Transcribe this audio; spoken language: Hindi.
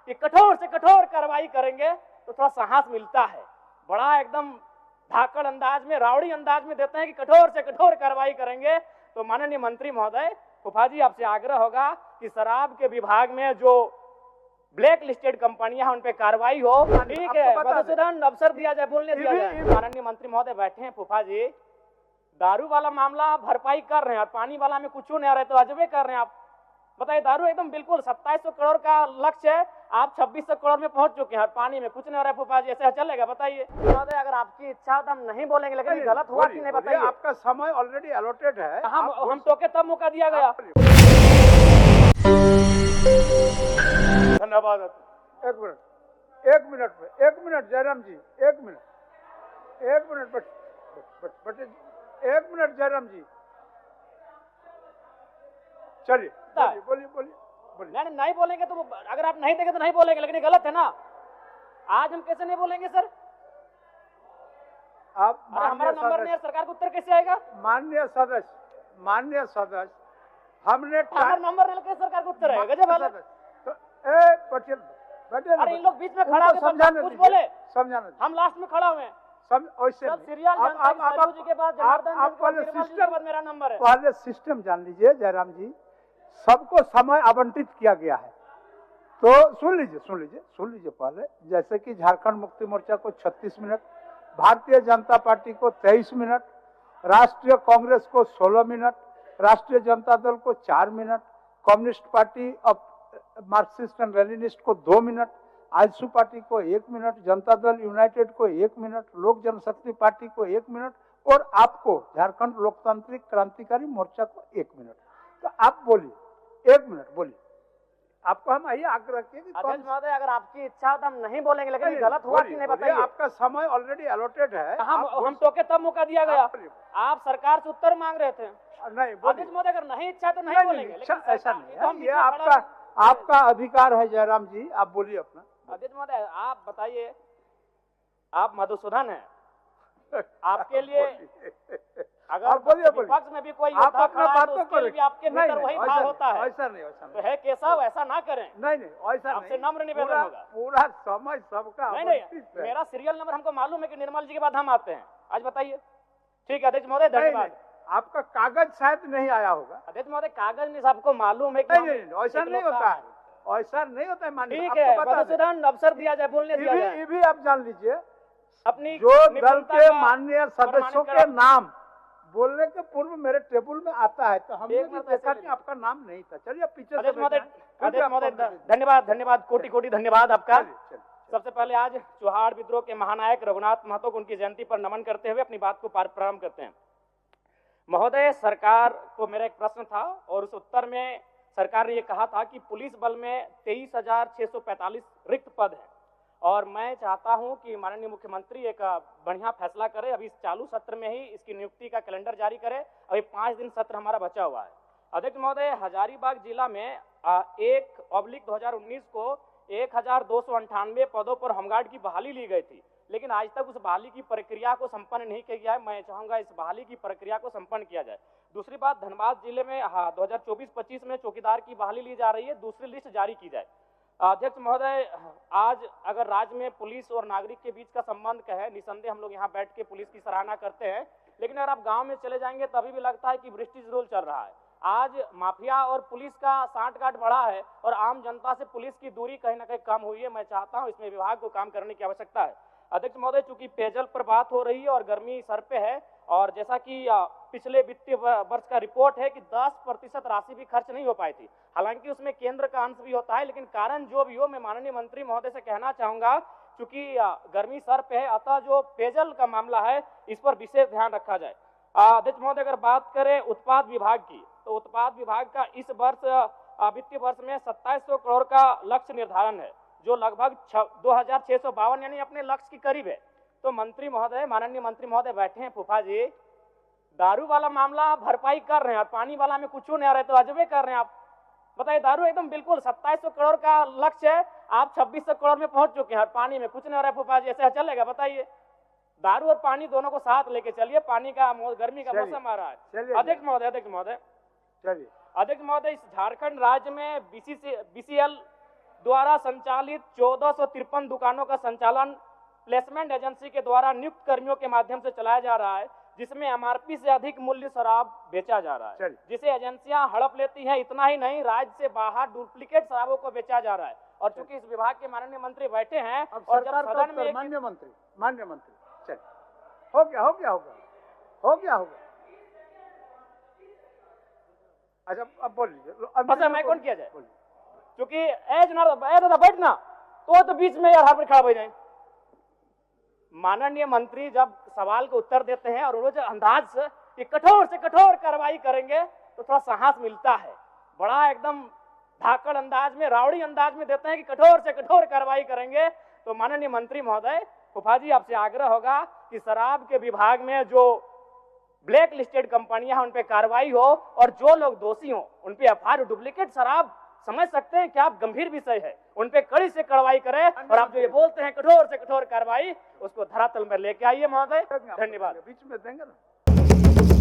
कि कठोर से कठोर कार्रवाई करेंगे तो थोड़ा साहस मिलता है। बड़ा एकदम धाकड़ अंदाज में, रावड़ी अंदाज में देते हैं कि कठोर से कठोर कार्रवाई करेंगे। तो माननीय मंत्री महोदय, फूफा जी आपसे आग्रह होगा कि शराब के विभाग में जो ब्लैक लिस्टेड कंपनियां हैं उन पे कार्रवाई हो। ठीक है, मधुसूदन अवसर दिया जाए, बोलने दिया जाए। माननीय मंत्री महोदय बैठे हैं। फूफा जी, दारू वाला मामला भरपाई कर रहे हैं और पानी वाला में कुछ नहीं आ रहे, तो अजबे कर रहे हैं आप। बताइए, दारू एकदम बिल्कुल 2700 करोड़ का लक्ष्य है, आप 2600 करोड़ में पहुंच चुके हैं और पानी में कुछ नहीं हो रहा है। फूफा जी, ऐसे चलेगा? बताइए महोदय, अगर आपकी इच्छा हो तो हम नहीं बोलेंगे, लेकिन गलत हुआ कि नहीं बताइए। आपका समय ऑलरेडी अलॉटेड है। हम टोके तब मौका दिया गया। धन्यवाद। एक मिनट जयराम जी, एक मिनट जयराम जी, चलिए बोलिए। नहीं बोलेंगे तो अगर आप नहीं देंगे तो नहीं बोलेंगे, लेकिन ये गलत है ना। आज हम कैसे नहीं बोलेंगे सर? आप हमारा नंबर नहीं है, सरकार को उत्तर कैसे आएगा? माननीय सदस्य, हमने नंबर नहीं लेके सरकार को उत्तर आएगा। गजब वाला। पटेल, अरे इन लोग बीच में खड़ा होकर कुछ बोले, समझाना, हम लास्ट में खड़ा हुए। मेरा नंबर है। पहले सिस्टम जान लीजिए जयराम जी, सबको समय आवंटित किया गया है। तो सुन लीजिए पहले, जैसे कि झारखंड मुक्ति मोर्चा को 36 मिनट, भारतीय जनता पार्टी को 23 मिनट, राष्ट्रीय कांग्रेस को 16 मिनट, राष्ट्रीय जनता दल को 4 minute, communist party of Marxist and Leninist को 2 मिनट, आजसू पार्टी को 1 मिनट, जनता दल यूनाइटेड को 1 मिनट, लोक जनशक्ति पार्टी को 1 मिनट और आपको झारखंड लोकतांत्रिक क्रांतिकारी मोर्चा को 1 मिनट। तो आप बोलिए, 1 मिनट बोलिए। आपको हम यही आग्रह किए कि अध्यक्ष महोदय, अगर आपकी इच्छा हो तो हम नहीं बोलेंगे, लेकिन गलत हुआ कि नहीं बताइए। आपका समय ऑलरेडी अलॉटेड है। हम टोके तब मौका दिया गया। आप सरकार से उत्तर मांग रहे थे। नहीं, अध्यक्ष महोदय, अगर नहीं इच्छा तो नहीं बोलेंगे। ऐसा नहीं है, ये आपका अधिकार है जयराम जी, आप बोलिए अपना। अध्यक्ष महोदय, आप बताइए, आप मधुसूदन हैं, आपके लिए अगर विपक्ष में भी कोई आप अपना बात तो उसके लिए आपके भीतर वही भाव होता है। ऐसा नहीं तो है केशव, ऐसा ना करें। नहीं, ऐसा नहीं, आपसे नम्र निवेदन होगा। पूरा समय सबका नहीं, मेरा सीरियल नंबर हमको मालूम है कि निर्मल जी के बाद हम आते हैं। आज बताइए। ठीक है अध्यक्ष महोदय, धन्यवाद। आपका कागज शायद नहीं आया होगा। अध्यक्ष महोदय, कागज नहीं, सबको मालूम है कि नहीं, ऐसा नहीं होता है, ऐसा नहीं होता है। माननीय, ठीक है, मधुसूदन अवसर दिया जाए, बोलने दिया जाए। ये भी आप जान लीजिए, अपनी जो दल के माननीय सदस्यों के नाम बोलने के पूर्व मेरे टेबल में आता है, तो हमने देखा कि आपका नाम नहीं था। चलिए पीछे से। धन्यवाद, कोटि धन्यवाद आपका। सबसे पहले आज चौहाड़ विद्रोह के महानायक रघुनाथ महतो को उनकी जयंती पर नमन करते हुए अपनी बात को प्रारंभ करते हैं। महोदय, सरकार को मेरा एक प्रश्न था और उस उत्तर में सरकार ने ये कहा था कि पुलिस बल में 23,645 रिक्त पद हैं और मैं चाहता हूं कि माननीय मुख्यमंत्री एक बढ़िया फैसला करे, अभी इस चालू सत्र में ही इसकी नियुक्ति का कैलेंडर जारी करे। अभी 5 दिन सत्र हमारा बचा हुआ है। अध्यक्ष महोदय, हजारीबाग जिला में 1/2019 को 1298 पदों पर होमगार्ड की बहाली ली गई थी, लेकिन आज तक उस बहाली की प्रक्रिया को संपन्न नहीं किया गया है। मैं चाहूंगा इस बहाली की प्रक्रिया को संपन्न किया जाए। दूसरी बात, धनबाद जिले में 2024-25 में चौकीदार की बहाली ली जा रही है, दूसरी लिस्ट जारी की जाए। अध्यक्ष महोदय, आज अगर राज्य में पुलिस और नागरिक के बीच का संबंध कहे, निसंदेह हम लोग यहाँ बैठ के पुलिस की सराहना करते हैं, लेकिन अगर आप गांव में चले जाएंगे तभी भी लगता है कि ब्रिटिश रूल चल रहा है। आज माफिया और पुलिस का सांठगांठ बढ़ा है और आम जनता से पुलिस की दूरी कहीं ना कहीं कम हुई है। मैं चाहता हूं इसमें विभाग को काम करने की आवश्यकता है। अध्यक्ष महोदय, चूंकि पेयजल पर बात हो रही है और गर्मी सर पे है और जैसा कि पिछले वित्तीय वर्ष का रिपोर्ट है कि 10% राशि भी खर्च नहीं हो पाई थी, हालांकि उसमें केंद्र का अंश भी होता है, लेकिन कारण जो भी हो, मैं माननीय मंत्री महोदय से कहना चाहूंगा, चूंकि गर्मी सर पे है, अतः जो पेयजल का मामला है इस पर विशेष ध्यान रखा जाए। अध्यक्ष महोदय, अगर बात करें उत्पाद विभाग की, तो उत्पाद विभाग का इस वर्ष वित्तीय वर्ष में 2700 करोड़ का लक्ष्य निर्धारण है, जो लगभग 2652 यानी अपने लक्ष्य के करीब है। तो मंत्री महोदय, माननीय मंत्री महोदय बैठे हैं, फूफा जी, दारू वाला मामला भरपाई कर रहे हैं और पानी वाला में कुछ नहीं आ रहे, तो अजबे कर रहे हैं आप। बताइए, दारू एकदम बिल्कुल 2700 करोड़ का लक्ष्य है, आप 2600 करोड़ में पहुंच चुके हैं और पानी में कुछ नहीं आ रहा है। फूफा जी, ऐसे चलेगा? बताइए। दारू और पानी दोनों को साथ लेके चलिए, पानी का गर्मी का मौसम आ रहा है। अध्यक्ष महोदय, इस झारखंड राज्य में BCL द्वारा संचालित 1453 दुकानों का संचालन प्लेसमेंट एजेंसी के द्वारा नियुक्त कर्मियों के माध्यम से चलाया जा रहा है, जिसमें एमआरपी से अधिक मूल्य शराब बेचा जा रहा है, जिसे एजेंसियां हड़प लेती हैं। इतना ही नहीं, राज्य से बाहर डुप्लीकेट शराबों को बेचा जा रहा है। और चूंकि इस विभाग के माननीय मंत्री बैठे हैं और जब सदन में माननीय मंत्री चलिए, हो गया। अच्छा, अब बोल लीजिए। अच्छा, मैं कौन किया जाए, क्योंकि एज ना बैठना तो बीच में यार हाथ खड़ा हो जाए। माननीय मंत्री जब सवाल को उत्तर देते हैं और वो जो अंदाज कि कठोर से कठोर कार्रवाई करेंगे तो थोड़ा साहस मिलता है। बड़ा एकदम धाकड़ अंदाज में, रावड़ी अंदाज में देते हैं कि कठोर से कठोर कार्रवाई करेंगे। तो माननीय मंत्री महोदय, फूफा जी आपसे आग्रह होगा कि शराब के विभाग में जो ब्लैक लिस्टेड कंपनियां हैं उन पे कार्रवाई हो, और जो लोग दोषी हो उन पे एफआईआर। डुप्लीकेट शराब समझ सकते हैं कि आप गंभीर विषय है, उन पे कड़ी से कार्रवाई करें, और आप जो ये बोलते हैं कठोर से कठोर कार्रवाई, उसको धरातल में लेके आइए महोदय। धन्यवाद। बीच में देंगे ना।